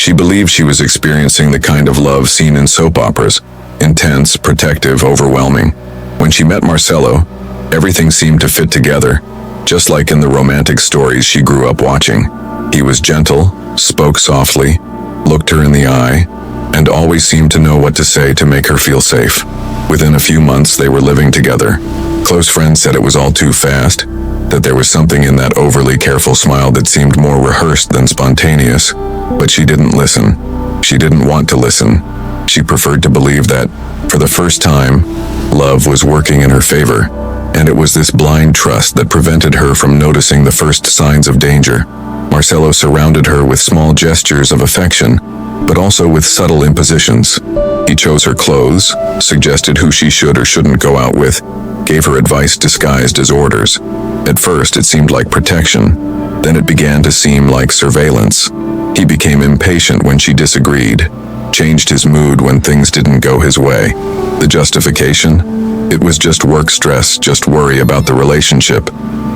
She believed she was experiencing the kind of love seen in soap operas, intense, protective, overwhelming. When she met Marcelo, everything seemed to fit together, just like in the romantic stories she grew up watching. He was gentle, spoke softly, looked her in the eye, and always seemed to know what to say to make her feel safe. Within a few months, they were living together. Close friends said it was all too fast, that there was something in that overly careful smile that seemed more rehearsed than spontaneous. But she didn't listen. She didn't want to listen. She preferred to believe that, for the first time, love was working in her favor, and it was this blind trust that prevented her from noticing the first signs of danger. Marcelo surrounded her with small gestures of affection, but also with subtle impositions. He chose her clothes, suggested who she should or shouldn't go out with, gave her advice disguised as orders. At first, it seemed like protection. Then it began to seem like surveillance. He became impatient when she disagreed, changed his mood when things didn't go his way. The justification? It was just work stress, just worry about the relationship,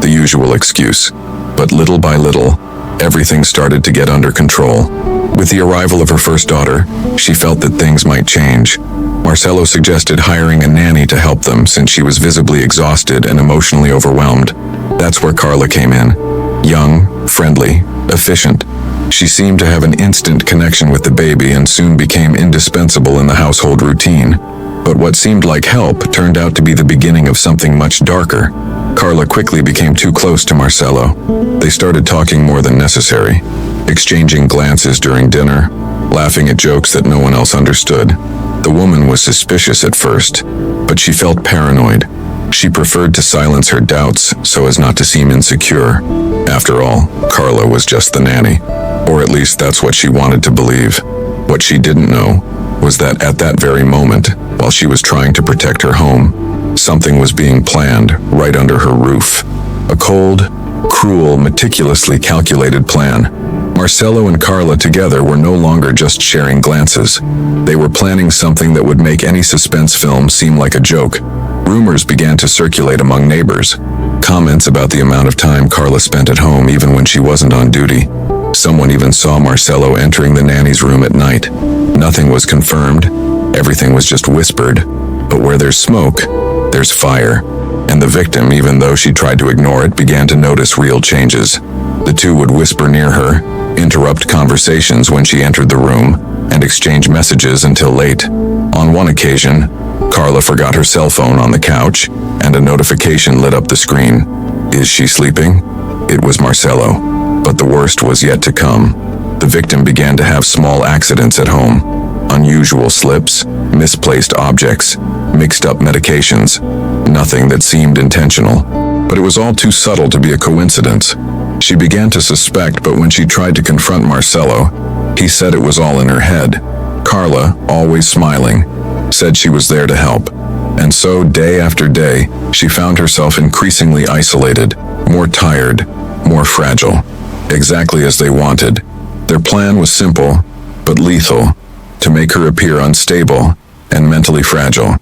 the usual excuse. But little by little, everything started to get under control. With the arrival of her first daughter, she felt that things might change. Marcelo suggested hiring a nanny to help them since she was visibly exhausted and emotionally overwhelmed. That's where Carla came in. Young, friendly, efficient. She seemed to have an instant connection with the baby and soon became indispensable in the household routine. But what seemed like help turned out to be the beginning of something much darker. Carla quickly became too close to Marcelo. They started talking more than necessary, exchanging glances during dinner, laughing at jokes that no one else understood. The woman was suspicious at first, but she felt paranoid. She preferred to silence her doubts so as not to seem insecure. After all, Carla was just the nanny, or at least that's what she wanted to believe. What she didn't know was that at that very moment, while she was trying to protect her home, something was being planned right under her roof. A cold, cruel, meticulously calculated plan. Marcelo and Carla together were no longer just sharing glances. They were planning something that would make any suspense film seem like a joke. Rumors began to circulate among neighbors. Comments about the amount of time Carla spent at home even when she wasn't on duty. Someone even saw Marcelo entering the nanny's room at night. Nothing was confirmed. Everything was just whispered. But where there's smoke, there's fire. And the victim, even though she tried to ignore it, began to notice real changes. The two would whisper near her, interrupt conversations when she entered the room, and exchange messages until late. On one occasion, Carla forgot her cell phone on the couch, and a notification lit up the screen. Is she sleeping? It was Marcelo. But the worst was yet to come. The victim began to have small accidents at home. Unusual slips, misplaced objects, mixed up medications. Nothing that seemed intentional. But it was all too subtle to be a coincidence. She began to suspect, but when she tried to confront Marcelo, he said it was all in her head. Carla, always smiling, said she was there to help. And so, day after day, she found herself increasingly isolated, more tired, more fragile. Exactly as they wanted. Their plan was simple, but lethal, to make her appear unstable and mentally fragile,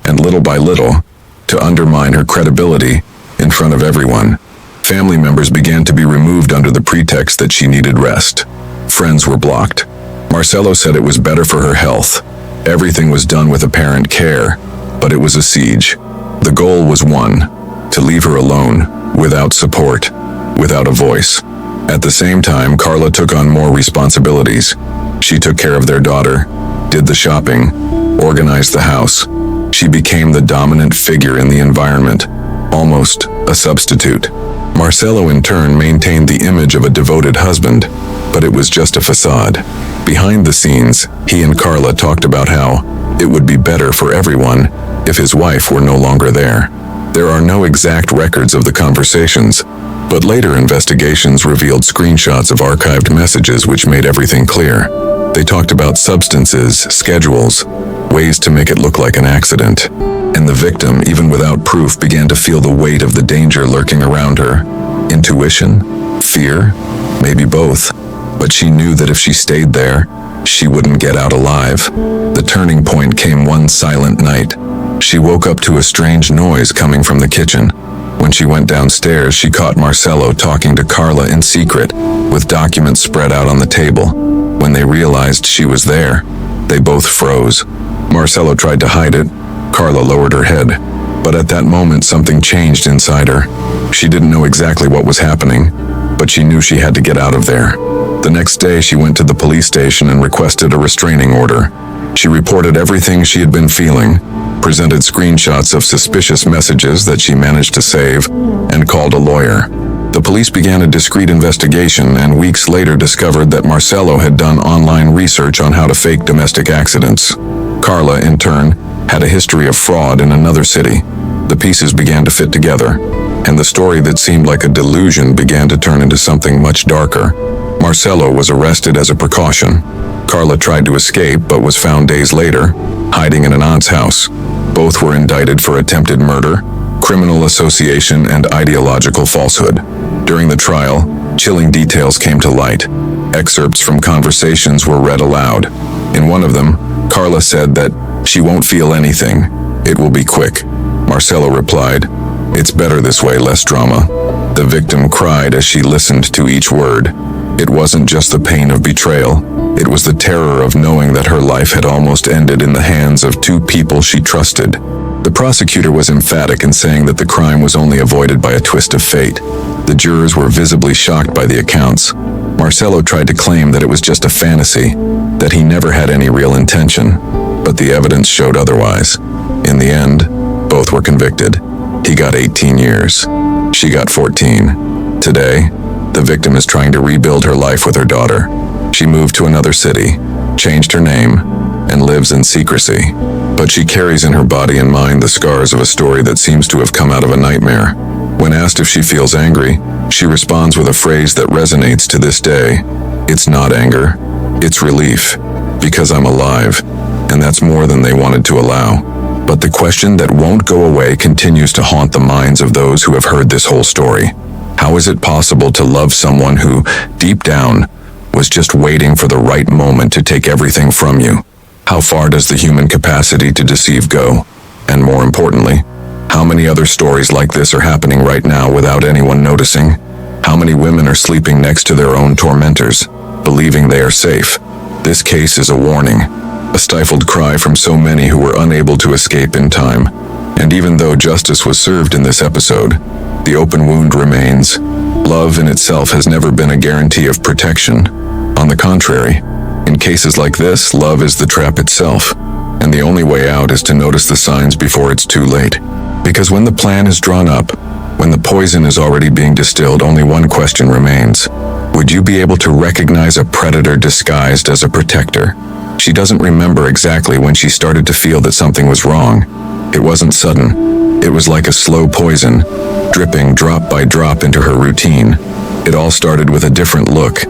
and little by little, to undermine her credibility in front of everyone. Family members began to be removed under the pretext that she needed rest. Friends were blocked. Marcelo said it was better for her health. Everything was done with apparent care, but it was a siege. The goal was one, to leave her alone, without support, without a voice. At the same time, Carla took on more responsibilities. She took care of their daughter, did the shopping, organized the house. She became the dominant figure in the environment, almost a substitute. Marcelo, in turn, maintained the image of a devoted husband, but it was just a facade. Behind the scenes, he and Carla talked about how it would be better for everyone if his wife were no longer there. There are no exact records of the conversations, but later investigations revealed screenshots of archived messages which made everything clear. They talked about substances, schedules, ways to make it look like an accident. And the victim, even without proof, began to feel the weight of the danger lurking around her. Intuition? Fear? Maybe both. But she knew that if she stayed there, she wouldn't get out alive. The turning point came one silent night. She woke up to a strange noise coming from the kitchen. When she went downstairs, she caught Marcelo talking to Carla in secret, with documents spread out on the table. When they realized realized she was there, they both froze. Marcelo tried to hide it. Carla lowered her head. But at that moment, something changed inside her. She didn't know exactly what was happening, but she knew she had to get out of there. The next day, she went to the police station and requested a restraining order. She reported everything she had been feeling, presented screenshots of suspicious messages that she managed to save, and called a lawyer. The police began a discreet investigation and weeks later discovered that Marcelo had done online research on how to fake domestic accidents. Carla, in turn, had a history of fraud in another city. The pieces began to fit together, and the story that seemed like a delusion began to turn into something much darker. Marcelo was arrested as a precaution. Carla tried to escape but was found days later, hiding in an aunt's house. Both were indicted for attempted murder, criminal association, and ideological falsehood. During the trial, chilling details came to light. Excerpts from conversations were read aloud. In one of them, Carla said that she won't feel anything. It will be quick. Marcelo replied, "It's better this way, less drama." The victim cried as she listened to each word. It wasn't just the pain of betrayal. It was the terror of knowing that her life had almost ended in the hands of two people she trusted. The prosecutor was emphatic in saying that the crime was only avoided by a twist of fate. The jurors were visibly shocked by the accounts. Marcelo tried to claim that it was just a fantasy, that he never had any real intention, but the evidence showed otherwise. In the end, both were convicted. He got 18 years. She got 14. Today, the victim is trying to rebuild her life with her daughter. She moved to another city, changed her name, and lives in secrecy. But she carries in her body and mind the scars of a story that seems to have come out of a nightmare. When asked if she feels angry, she responds with a phrase that resonates to this day. "It's not anger, it's relief, because I'm alive, and that's more than they wanted to allow." But the question that won't go away continues to haunt the minds of those who have heard this whole story. How is it possible to love someone who, deep down, was just waiting for the right moment to take everything from you? How far does the human capacity to deceive go? And more importantly, how many other stories like this are happening right now without anyone noticing? How many women are sleeping next to their own tormentors, believing they are safe? This case is a warning, a stifled cry from so many who were unable to escape in time. And even though justice was served in this episode, the open wound remains. Love in itself has never been a guarantee of protection. On the contrary, in cases like this, love is the trap itself, and the only way out is to notice the signs before it's too late. Because when the plan is drawn up, when the poison is already being distilled, only one question remains. Would you be able to recognize a predator disguised as a protector? She doesn't remember exactly when she started to feel that something was wrong. It wasn't sudden. It was like a slow poison, dripping drop by drop into her routine. It all started with a different look,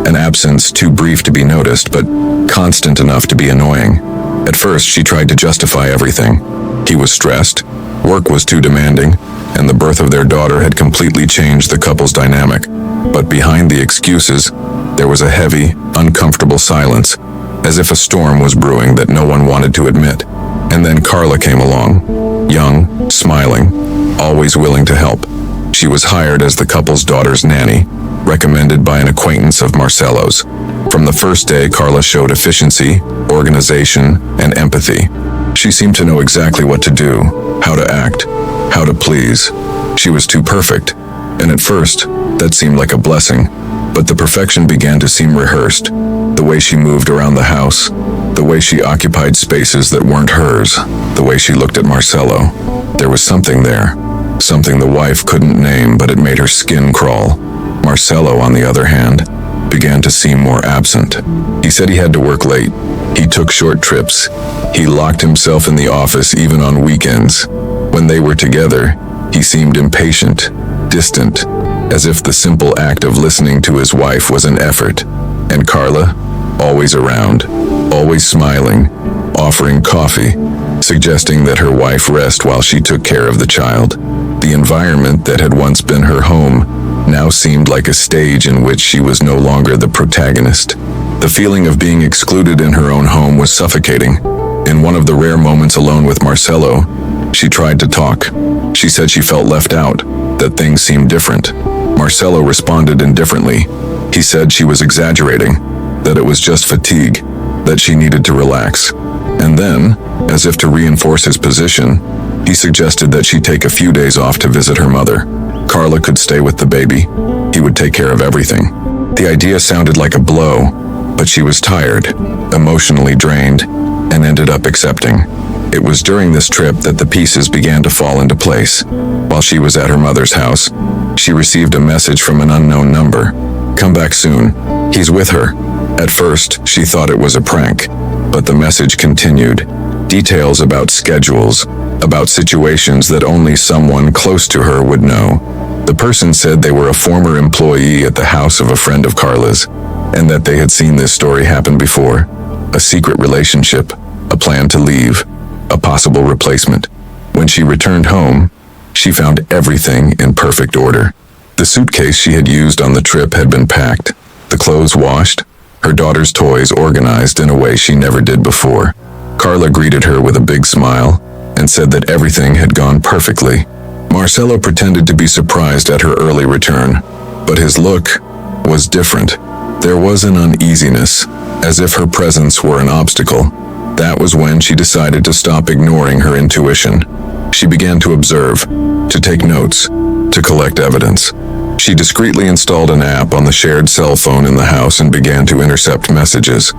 an absence too brief to be noticed, but constant enough to be annoying. At first, she tried to justify everything. He was stressed, work was too demanding, and the birth of their daughter had completely changed the couple's dynamic. But behind the excuses, there was a heavy, uncomfortable silence, as if a storm was brewing that no one wanted to admit. And then Carla came along, young, smiling, always willing to help. She was hired as the couple's daughter's nanny, recommended by an acquaintance of Marcelo's. From the first day, Carla showed efficiency, organization, and empathy. She seemed to know exactly what to do, how to act, how to please. She was too perfect, and at first, that seemed like a blessing. But the perfection began to seem rehearsed. The way she moved around the house, the way she occupied spaces that weren't hers, the way she looked at Marcelo. There was something there, something the wife couldn't name, but it made her skin crawl. Marcelo, on the other hand, began to seem more absent. He said he had to work late. He took short trips. He locked himself in the office even on weekends. When they were together, he seemed impatient, distant, as if the simple act of listening to his wife was an effort. And Carla, always around, always smiling, offering coffee, suggesting that her wife rest while she took care of the child. The environment that had once been her home now seemed like a stage in which she was no longer the protagonist. The feeling of being excluded in her own home was suffocating. In one of the rare moments alone with Marcelo, she tried to talk. She said she felt left out, that things seemed different. Marcelo responded indifferently. He said she was exaggerating, that it was just fatigue, that she needed to relax. And then, as if to reinforce his position, he suggested that she take a few days off to visit her mother. Carla could stay with the baby. He would take care of everything. The idea sounded like a blow, but she was tired, emotionally drained, and ended up accepting. It was during this trip that the pieces began to fall into place. While she was at her mother's house, she received a message from an unknown number. "Come back soon. He's with her." At first, she thought it was a prank, but the message continued. Details about schedules, about situations that only someone close to her would know. The person said they were a former employee at the house of a friend of Carla's, and that they had seen this story happen before. A secret relationship, a plan to leave, a possible replacement. When she returned home, she found everything in perfect order. The suitcase she had used on the trip had been packed, the clothes washed, her daughter's toys organized in a way she never did before. Carla greeted her with a big smile and said that everything had gone perfectly. Marcelo pretended to be surprised at her early return, but his look was different. There was an uneasiness, as if her presence were an obstacle. That was when she decided to stop ignoring her intuition. She began to observe, to take notes, to collect evidence. She discreetly installed an app on the shared cell phone in the house and began to intercept messages.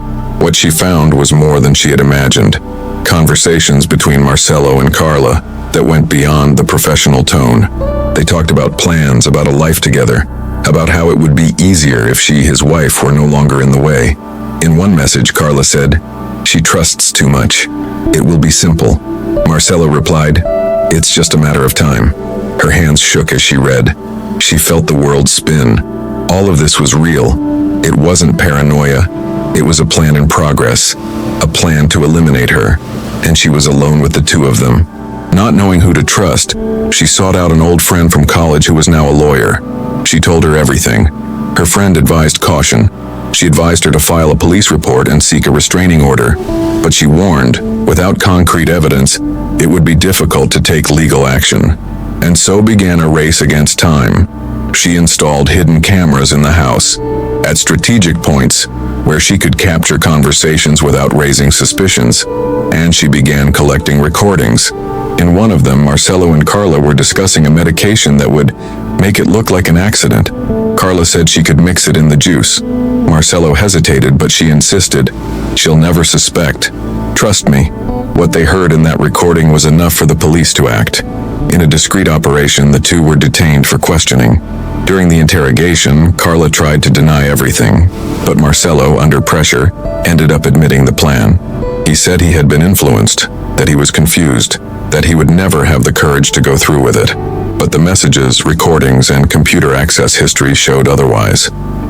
What she found was more than she had imagined. Conversations between Marcelo and Carla that went beyond the professional tone. They talked about plans, about a life together, about how it would be easier if she, his wife, were no longer in the way. In one message, Carla said, "She trusts too much. It will be simple." Marcelo replied, "It's just a matter of time." Her hands shook as she read. She felt the world spin. All of this was real. It wasn't paranoia. It was a plan in progress, a plan to eliminate her, and she was alone with the two of them. Not knowing who to trust, she sought out an old friend from college who was now a lawyer. She told her everything. Her friend advised caution. She advised her to file a police report and seek a restraining order, but she warned, without concrete evidence, it would be difficult to take legal action. And so began a race against time. She installed hidden cameras in the house, at strategic points where she could capture conversations without raising suspicions, and she began collecting recordings. In one of them, Marcelo and Carla were discussing a medication that would make it look like an accident. Carla said she could mix it in the juice. Marcelo hesitated, but she insisted, "She'll never suspect. Trust me." What they heard in that recording was enough for the police to act. In a discreet operation, the two were detained for questioning. During the interrogation, Carla tried to deny everything, but Marcelo, under pressure, ended up admitting the plan. He said he had been influenced, that he was confused, that he would never have the courage to go through with it. But the messages, recordings, and computer access history showed otherwise.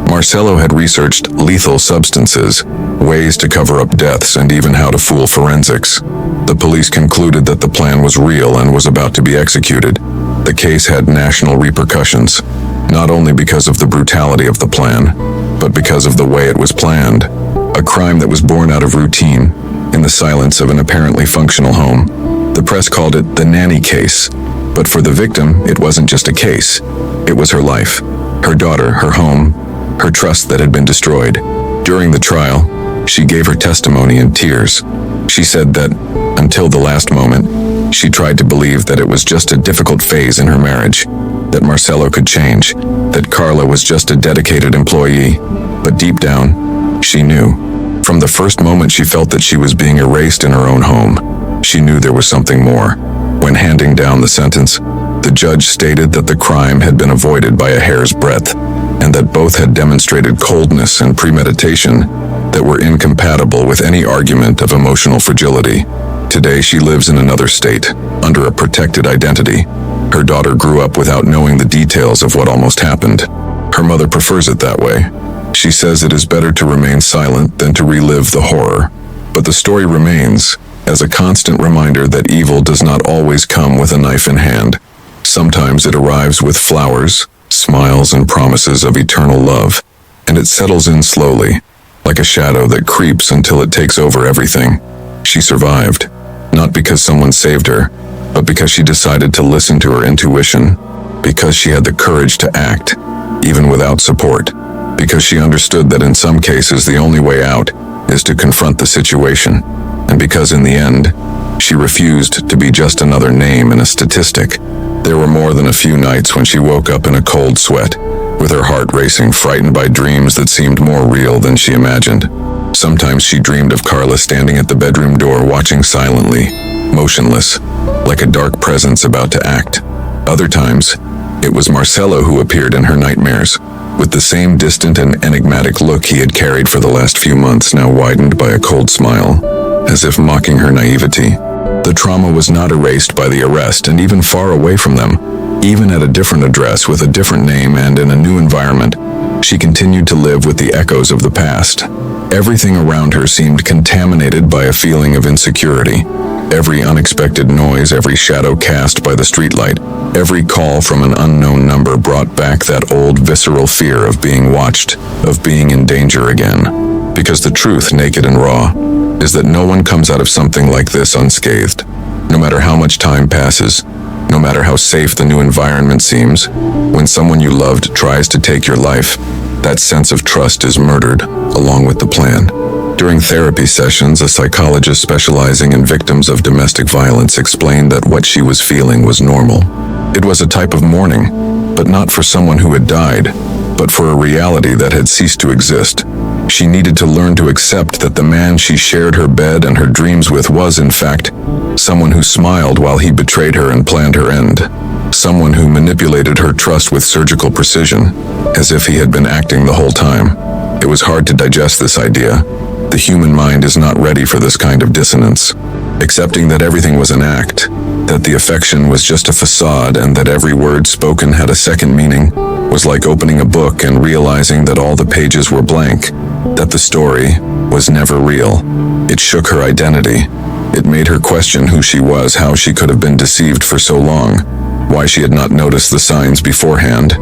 Marcelo had researched lethal substances, ways to cover up deaths, and even how to fool forensics. The police concluded that the plan was real and was about to be executed. The case had national repercussions, not only because of the brutality of the plan, but because of the way it was planned. A crime that was born out of routine, in the silence of an apparently functional home. The press called it the nanny case, but for the victim, it wasn't just a case. It was her life, her daughter, her home, her trust that had been destroyed. During the trial, she gave her testimony in tears. She said that, until the last moment, she tried to believe that it was just a difficult phase in her marriage, that Marcelo could change, that Carla was just a dedicated employee. But deep down, she knew. From the first moment she felt that she was being erased in her own home, she knew there was something more. When handing down the sentence, the judge stated that the crime had been avoided by a hair's breadth, and that both had demonstrated coldness and premeditation that were incompatible with any argument of emotional fragility. Today she lives in another state, under a protected identity. Her daughter grew up without knowing the details of what almost happened. Her mother prefers it that way. She says it is better to remain silent than to relive the horror. But the story remains, as a constant reminder that evil does not always come with a knife in hand. Sometimes it arrives with flowers, smiles, and promises of eternal love, and it settles in slowly, like a shadow that creeps until it takes over everything. She survived, not because someone saved her, but because she decided to listen to her intuition, because she had the courage to act, even without support. because she understood that in some cases the only way out is to confront the situation, and because in the end, she refused to be just another name in a statistic. There were more than a few nights when she woke up in a cold sweat, with her heart racing, frightened by dreams that seemed more real than she imagined. Sometimes she dreamed of Carla standing at the bedroom door watching silently, motionless, like a dark presence about to act. Other times, it was Marcelo who appeared in her nightmares, with the same distant and enigmatic look he had carried for the last few months, now widened by a cold smile, as if mocking her naivety. The trauma was not erased by the arrest, and even far away from them, even at a different address with a different name and in a new environment, she continued to live with the echoes of the past. Everything around her seemed contaminated by a feeling of insecurity. Every unexpected noise, every shadow cast by the streetlight, every call from an unknown number brought back that old visceral fear of being watched, of being in danger again. Because the truth, naked and raw, is that no one comes out of something like this unscathed. No matter how much time passes, no matter how safe the new environment seems, when someone you loved tries to take your life, that sense of trust is murdered, along with the plan. During therapy sessions, a psychologist specializing in victims of domestic violence explained that what she was feeling was normal. It was a type of mourning, but not for someone who had died, but for a reality that had ceased to exist. She needed to learn to accept that the man she shared her bed and her dreams with was, in fact, someone who smiled while he betrayed her and planned her end. Someone who manipulated her trust with surgical precision, as if he had been acting the whole time. It was hard to digest this idea. The human mind is not ready for this kind of dissonance. Accepting that everything was an act, that the affection was just a facade, and that every word spoken had a second meaning, was like opening a book and realizing that all the pages were blank, that the story was never real. It shook her identity. It made her question who she was, how she could have been deceived for so long, why she had not noticed the signs beforehand.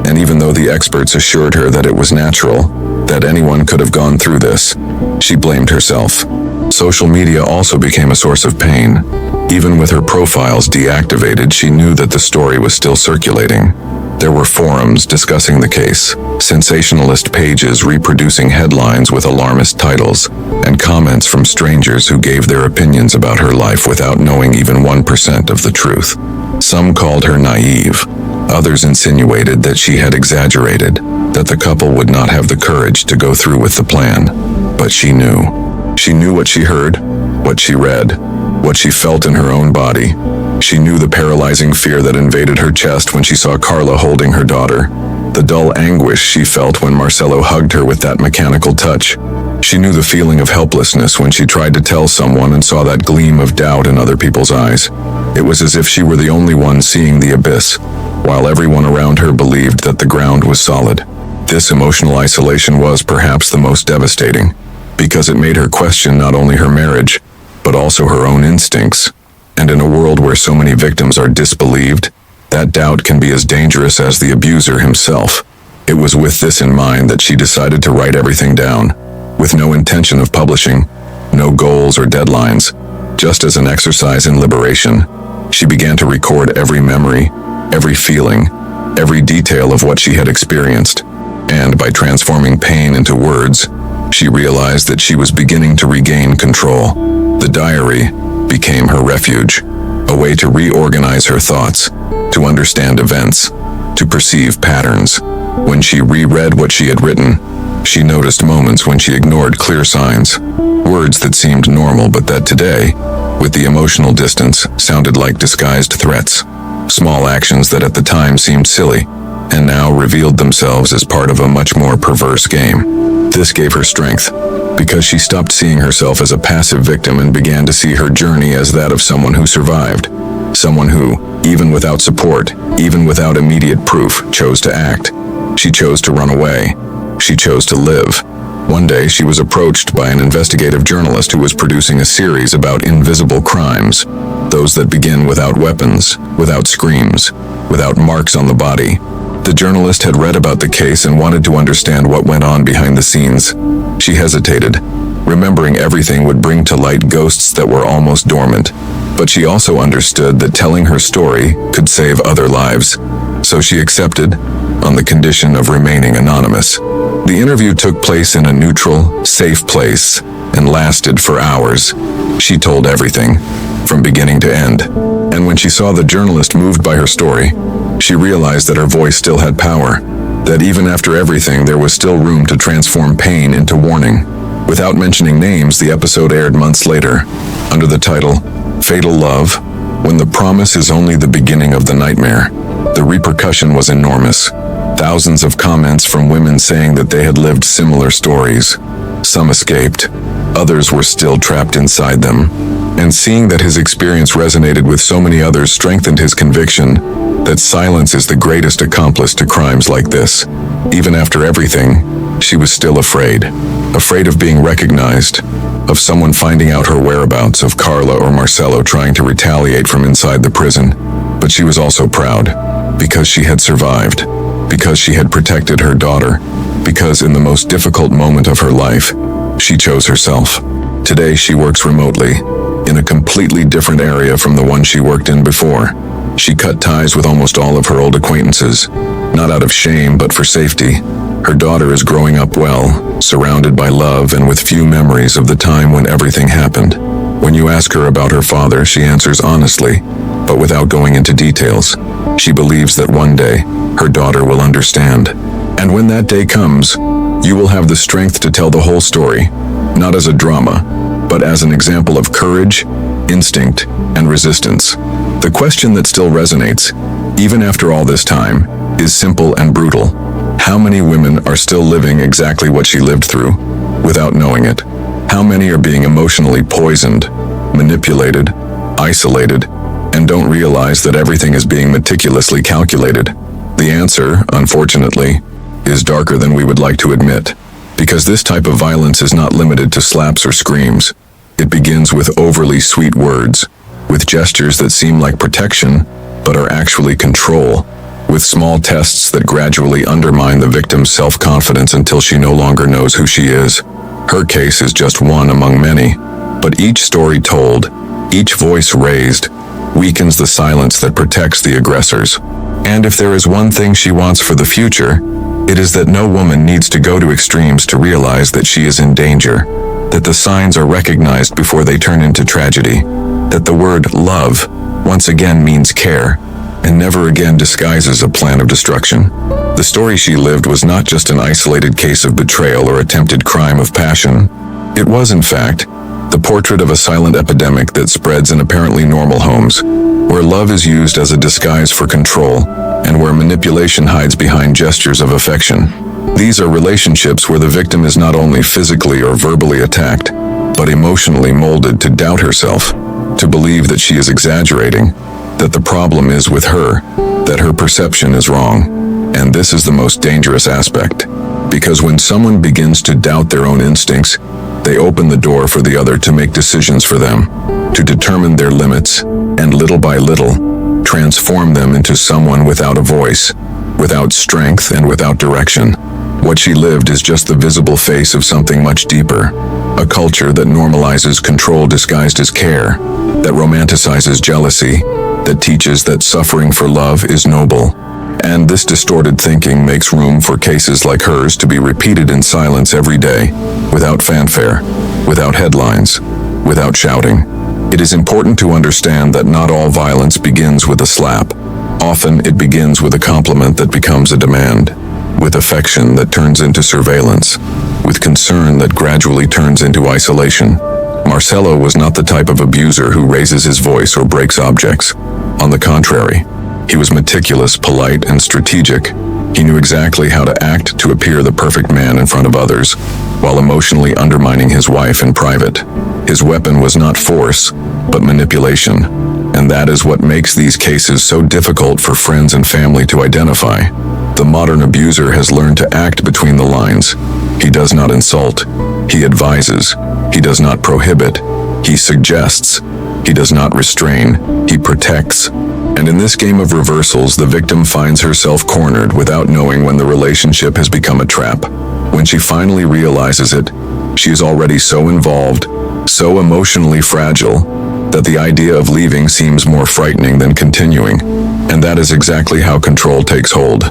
And even though the experts assured her that it was natural, that anyone could have gone through this, she blamed herself. Social media also became a source of pain. Even with her profiles deactivated, she knew that the story was still circulating. There were forums discussing the case, sensationalist pages reproducing headlines with alarmist titles, and comments from strangers who gave their opinions about her life without knowing even 1% of the truth. Some called her naive. Others insinuated that she had exaggerated, that the couple would not have the courage to go through with the plan. But she knew. She knew what she heard, what she read, what she felt in her own body. She knew the paralyzing fear that invaded her chest when she saw Carla holding her daughter, the dull anguish she felt when Marcelo hugged her with that mechanical touch. She knew the feeling of helplessness when she tried to tell someone and saw that gleam of doubt in other people's eyes. It was as if she were the only one seeing the abyss, while everyone around her believed that the ground was solid. This emotional isolation was perhaps the most devastating, because it made her question not only her marriage, but also her own instincts. And in a world where so many victims are disbelieved, that doubt can be as dangerous as the abuser himself. It was with this in mind that she decided to write everything down, with no intention of publishing, no goals or deadlines. Just as an exercise in liberation, she began to record every memory, every feeling, every detail of what she had experienced. And by transforming pain into words, she realized that she was beginning to regain control. The diary became her refuge, a way to reorganize her thoughts, to understand events, to perceive patterns. When she reread what she had written, she noticed moments when she ignored clear signs, words that seemed normal but that today, with the emotional distance, sounded like disguised threats. Small actions that at the time seemed silly, and now revealed themselves as part of a much more perverse game. This gave her strength, because she stopped seeing herself as a passive victim and began to see her journey as that of someone who survived. Someone who, even without support, even without immediate proof, chose to act. She chose to run away. She chose to live. One day, she was approached by an investigative journalist who was producing a series about invisible crimes, those that begin without weapons, without screams, without marks on the body. The journalist had read about the case and wanted to understand what went on behind the scenes. She hesitated, remembering everything would bring to light ghosts that were almost dormant. But she also understood that telling her story could save other lives. So she accepted, on the condition of remaining anonymous. The interview took place in a neutral, safe place and lasted for hours. She told everything, from beginning to end. And when she saw the journalist moved by her story, she realized that her voice still had power, that even after everything there was still room to transform pain into warning. Without mentioning names, the episode aired months later, under the title, Fatal Love, when the promise is only the beginning of the nightmare. The repercussion was enormous. Thousands of comments from women saying that they had lived similar stories. Some escaped, others were still trapped inside them. And seeing that his experience resonated with so many others strengthened his conviction that silence is the greatest accomplice to crimes like this. Even after everything, she was still afraid. Afraid of being recognized, of someone finding out her whereabouts, of Carla or Marcelo trying to retaliate from inside the prison. But she was also proud, because she had survived, because she had protected her daughter, because in the most difficult moment of her life, she chose herself. Today she works remotely, in a completely different area from the one she worked in before. She cut ties with almost all of her old acquaintances, not out of shame but for safety. Her daughter is growing up well, surrounded by love and with few memories of the time when everything happened. When you ask her about her father, she answers honestly, but without going into details. She believes that one day, her daughter will understand. And when that day comes, you will have the strength to tell the whole story, not as a drama, but as an example of courage, instinct, and resistance. The question that still resonates, even after all this time, is simple and brutal. How many women are still living exactly what she lived through, without knowing it? How many are being emotionally poisoned, manipulated, isolated, and don't realize that everything is being meticulously calculated? The answer, unfortunately, is darker than we would like to admit, because this type of violence is not limited to slaps or screams. It begins with overly sweet words, with gestures that seem like protection, but are actually control, with small tests that gradually undermine the victim's self-confidence until she no longer knows who she is. Her case is just one among many, but each story told, each voice raised, weakens the silence that protects the aggressors. And if there is one thing she wants for the future, it is that no woman needs to go to extremes to realize that she is in danger, that the signs are recognized before they turn into tragedy, that the word love once again means care, and never again disguises a plan of destruction. The story she lived was not just an isolated case of betrayal or attempted crime of passion. It was, in fact, the portrait of a silent epidemic that spreads in apparently normal homes, where love is used as a disguise for control, and where manipulation hides behind gestures of affection. These are relationships where the victim is not only physically or verbally attacked, but emotionally molded to doubt herself, to believe that she is exaggerating, that the problem is with her, that her perception is wrong. And this is the most dangerous aspect, because when someone begins to doubt their own instincts, they open the door for the other to make decisions for them, to determine their limits, and little by little, transform them into someone without a voice, without strength, and without direction. What she lived is just the visible face of something much deeper, a culture that normalizes control disguised as care, that romanticizes jealousy, that teaches that suffering for love is noble. And this distorted thinking makes room for cases like hers to be repeated in silence every day, without fanfare, without headlines, without shouting. It is important to understand that not all violence begins with a slap. Often it begins with a compliment that becomes a demand, with affection that turns into surveillance, with concern that gradually turns into isolation. Marcelo was not the type of abuser who raises his voice or breaks objects. On the contrary, he was meticulous, polite, and strategic. He knew exactly how to act to appear the perfect man in front of others, while emotionally undermining his wife in private. His weapon was not force, but manipulation, and that is what makes these cases so difficult for friends and family to identify. The modern abuser has learned to act between the lines. He does not insult, he advises, he does not prohibit, he suggests, he does not restrain, he protects. And in this game of reversals, the victim finds herself cornered without knowing when the relationship has become a trap. When she finally realizes it, she is already so involved, so emotionally fragile, that the idea of leaving seems more frightening than continuing. And that is exactly how control takes hold,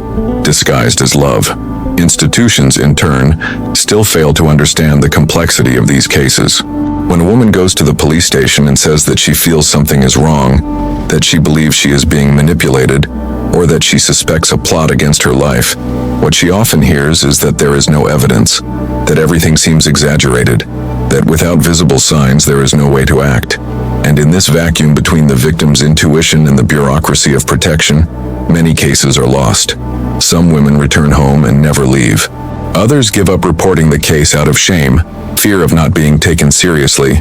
disguised as love. Institutions, in turn, still fail to understand the complexity of these cases. When a woman goes to the police station and says that she feels something is wrong, that she believes she is being manipulated, or that she suspects a plot against her life, what she often hears is that there is no evidence, that everything seems exaggerated, that without visible signs there is no way to act. And in this vacuum between the victim's intuition and the bureaucracy of protection, many cases are lost. Some women return home and never leave. Others give up reporting the case out of shame, fear of not being taken seriously,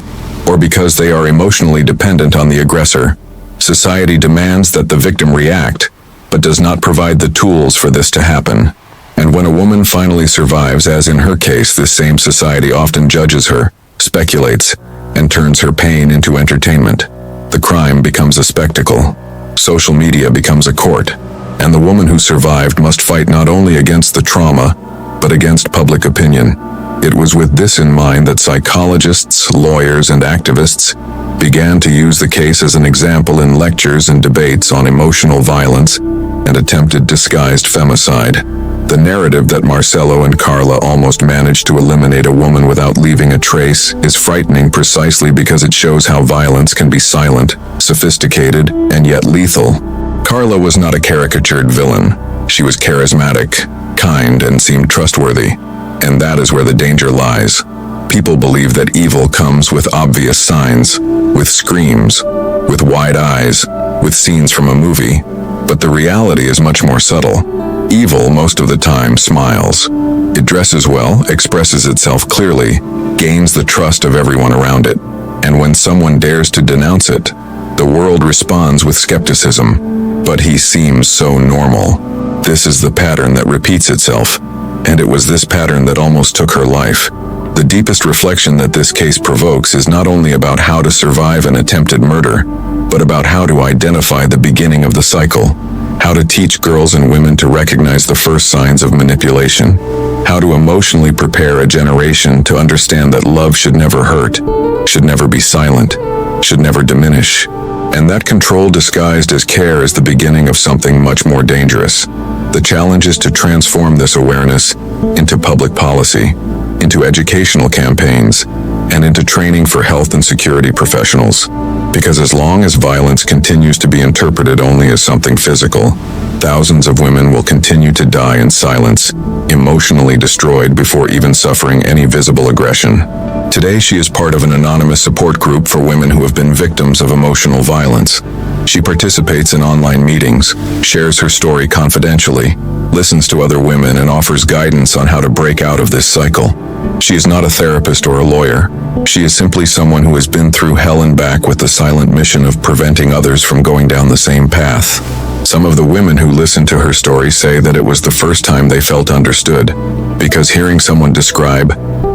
or because they are emotionally dependent on the aggressor. Society demands that the victim react, but does not provide the tools for this to happen. And when a woman finally survives, as in her case, this same society often judges her, speculates, and turns her pain into entertainment. The crime becomes a spectacle. Social media becomes a court, and the woman who survived must fight not only against the trauma, but against public opinion. It was with this in mind that psychologists, lawyers, and activists began to use the case as an example in lectures and debates on emotional violence and attempted disguised femicide. The narrative that Marcelo and Carla almost managed to eliminate a woman without leaving a trace is frightening precisely because it shows how violence can be silent, sophisticated, and yet lethal. Carla was not a caricatured villain. She was charismatic, kind, and seemed trustworthy. And that is where the danger lies. People believe that evil comes with obvious signs, with screams, with wide eyes, with scenes from a movie. But the reality is much more subtle. Evil, most of the time, smiles. It dresses well, expresses itself clearly, gains the trust of everyone around it. And when someone dares to denounce it, the world responds with skepticism. But he seems so normal. This is the pattern that repeats itself. And it was this pattern that almost took her life. The deepest reflection that this case provokes is not only about how to survive an attempted murder, but about how to identify the beginning of the cycle, how to teach girls and women to recognize the first signs of manipulation, how to emotionally prepare a generation to understand that love should never hurt, should never be silent, should never diminish, and that control disguised as care is the beginning of something much more dangerous. The challenge is to transform this awareness into public policy, into educational campaigns, and into training for health and security professionals. Because as long as violence continues to be interpreted only as something physical, thousands of women will continue to die in silence, emotionally destroyed before even suffering any visible aggression. Today, she is part of an anonymous support group for women who have been victims of emotional violence. She participates in online meetings, shares her story confidentially, listens to other women, and offers guidance on how to break out of this cycle. She is not a therapist or a lawyer. She is simply someone who has been through hell and back with the silent mission of preventing others from going down the same path. Some of the women who listened to her story say that it was the first time they felt understood, because hearing someone describe,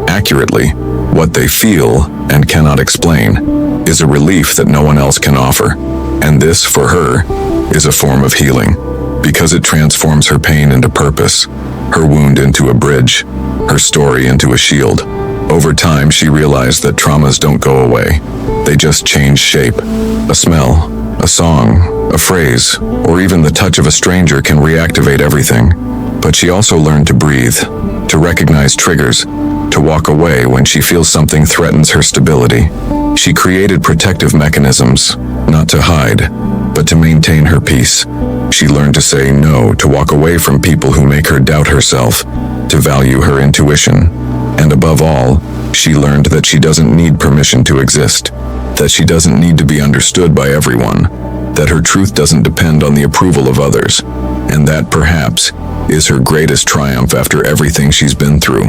accurately, what they feel and cannot explain is a relief that no one else can offer. And this, for her, is a form of healing, because it transforms her pain into purpose, her wound into a bridge, her story into a shield. Over time, she realized that traumas don't go away. They just change shape. A smell, a song, a phrase, or even the touch of a stranger can reactivate everything. But she also learned to breathe, to recognize triggers, to walk away when she feels something threatens her stability. She created protective mechanisms, not to hide, but to maintain her peace. She learned to say no, to walk away from people who make her doubt herself, to value her intuition. And above all, she learned that she doesn't need permission to exist, that she doesn't need to be understood by everyone, that her truth doesn't depend on the approval of others, and that, perhaps, is her greatest triumph after everything she's been through.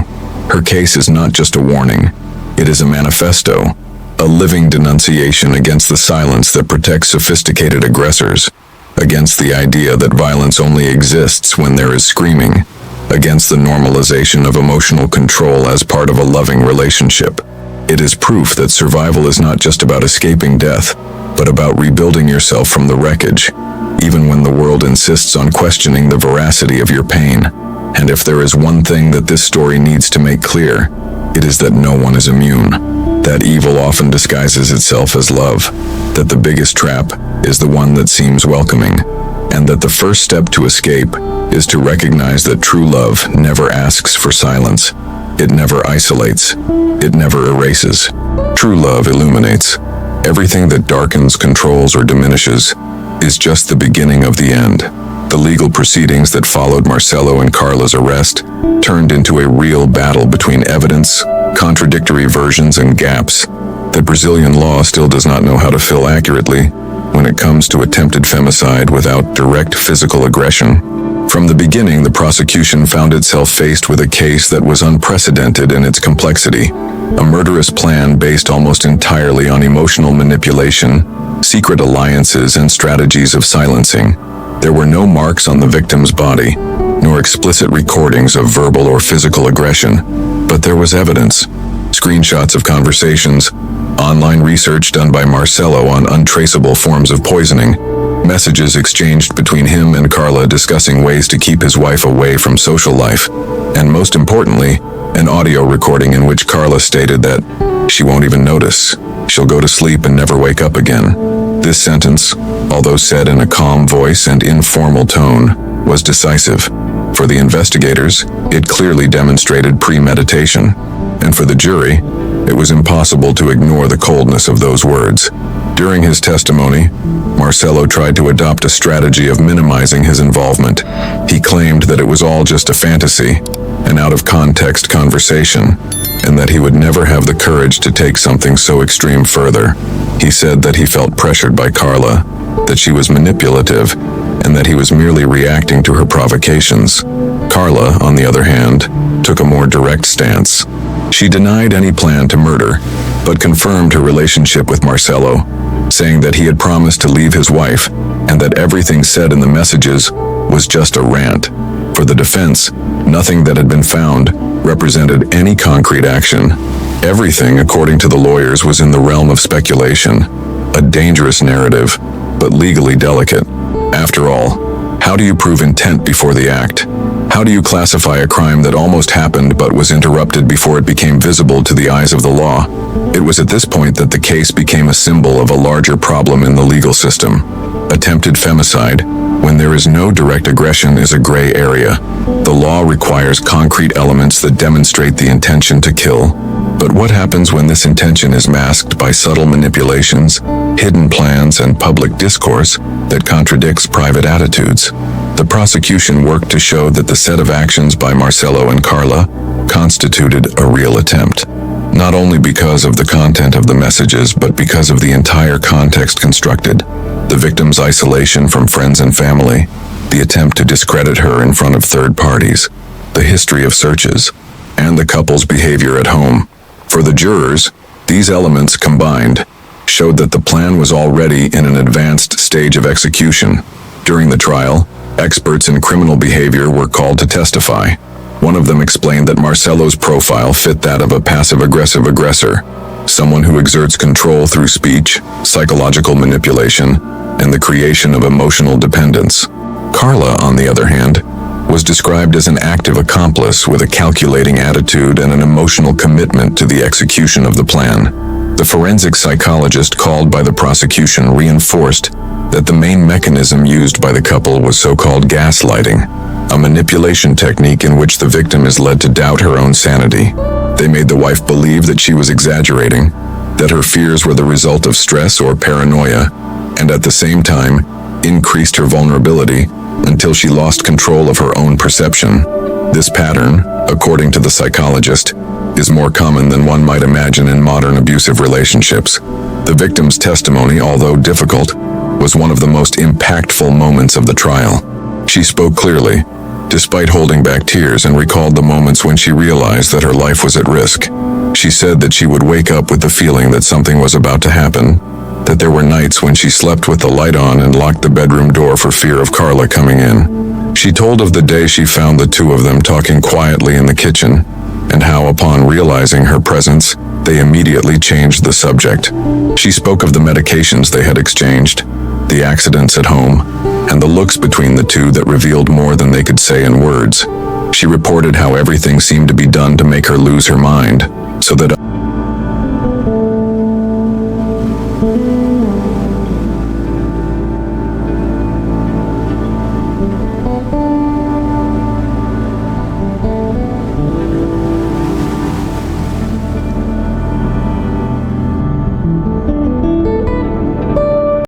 Her case is not just a warning, it is a manifesto, a living denunciation against the silence that protects sophisticated aggressors, against the idea that violence only exists when there is screaming, against the normalization of emotional control as part of a loving relationship. It is proof that survival is not just about escaping death, but about rebuilding yourself from the wreckage, even when the world insists on questioning the veracity of your pain. And if there is one thing that this story needs to make clear, it is that no one is immune, that evil often disguises itself as love, that the biggest trap is the one that seems welcoming, and that the first step to escape is to recognize that true love never asks for silence. It never isolates. It never erases. True love illuminates. Everything that darkens, controls, or diminishes is just the beginning of the end. The legal proceedings that followed Marcelo and Carla's arrest turned into a real battle between evidence, contradictory versions, and gaps that Brazilian law still does not know how to fill accurately when it comes to attempted femicide without direct physical aggression. From the beginning, the prosecution found itself faced with a case that was unprecedented in its complexity, a murderous plan based almost entirely on emotional manipulation, secret alliances, and strategies of silencing. There were no marks on the victim's body, nor explicit recordings of verbal or physical aggression, but there was evidence. Screenshots of conversations, online research done by Marcelo on untraceable forms of poisoning, messages exchanged between him and Carla discussing ways to keep his wife away from social life, and most importantly, an audio recording in which Carla stated that she won't even notice. She'll go to sleep and never wake up again. This sentence, although said in a calm voice and informal tone, was decisive. For the investigators, it clearly demonstrated premeditation, and for the jury, it was impossible to ignore the coldness of those words. During his testimony, Marcelo tried to adopt a strategy of minimizing his involvement. He claimed that it was all just a fantasy, an out-of-context conversation, and that he would never have the courage to take something so extreme further. He said that he felt pressured by Carla, that she was manipulative, and that he was merely reacting to her provocations. Carla, on the other hand, took a more direct stance. She denied any plan to murder, but confirmed her relationship with Marcelo, saying that he had promised to leave his wife, and that everything said in the messages was just a rant. For the defense, nothing that had been found represented any concrete action. Everything, according to the lawyers, was in the realm of speculation, a dangerous narrative, but legally delicate. After all, how do you prove intent before the act? How do you classify a crime that almost happened but was interrupted before it became visible to the eyes of the law? It was at this point that the case became a symbol of a larger problem in the legal system. Attempted femicide, when there is no direct aggression, is a gray area. The law requires concrete elements that demonstrate the intention to kill. But what happens when this intention is masked by subtle manipulations, hidden plans, and public discourse that contradicts private attitudes? The prosecution worked to show that the set of actions by Marcelo and Carla constituted a real attempt, not only because of the content of the messages, but because of the entire context constructed. The victim's isolation from friends and family, the attempt to discredit her in front of third parties, the history of searches, and the couple's behavior at home. For the jurors, these elements combined showed that the plan was already in an advanced stage of execution. During the trial, experts in criminal behavior were called to testify. One of them explained that Marcelo's profile fit that of a passive-aggressive aggressor, someone who exerts control through speech, psychological manipulation, and the creation of emotional dependence. Carla, on the other hand, was described as an active accomplice with a calculating attitude and an emotional commitment to the execution of the plan. The forensic psychologist called by the prosecution reinforced that the main mechanism used by the couple was so-called gaslighting, a manipulation technique in which the victim is led to doubt her own sanity. They made the wife believe that she was exaggerating, that her fears were the result of stress or paranoia, and at the same time, increased her vulnerability until she lost control of her own perception. This pattern, according to the psychologist, is more common than one might imagine in modern abusive relationships. The victim's testimony, although difficult, was one of the most impactful moments of the trial. She spoke clearly, despite holding back tears, and recalled the moments when she realized that her life was at risk. She said that she would wake up with the feeling that something was about to happen, that there were nights when she slept with the light on and locked the bedroom door for fear of Carla coming in. She told of the day she found the two of them talking quietly in the kitchen, and how upon realizing her presence, they immediately changed the subject. She spoke of the medications they had exchanged, the accidents at home, and the looks between the two that revealed more than they could say in words. She reported how everything seemed to be done to make her lose her mind, so that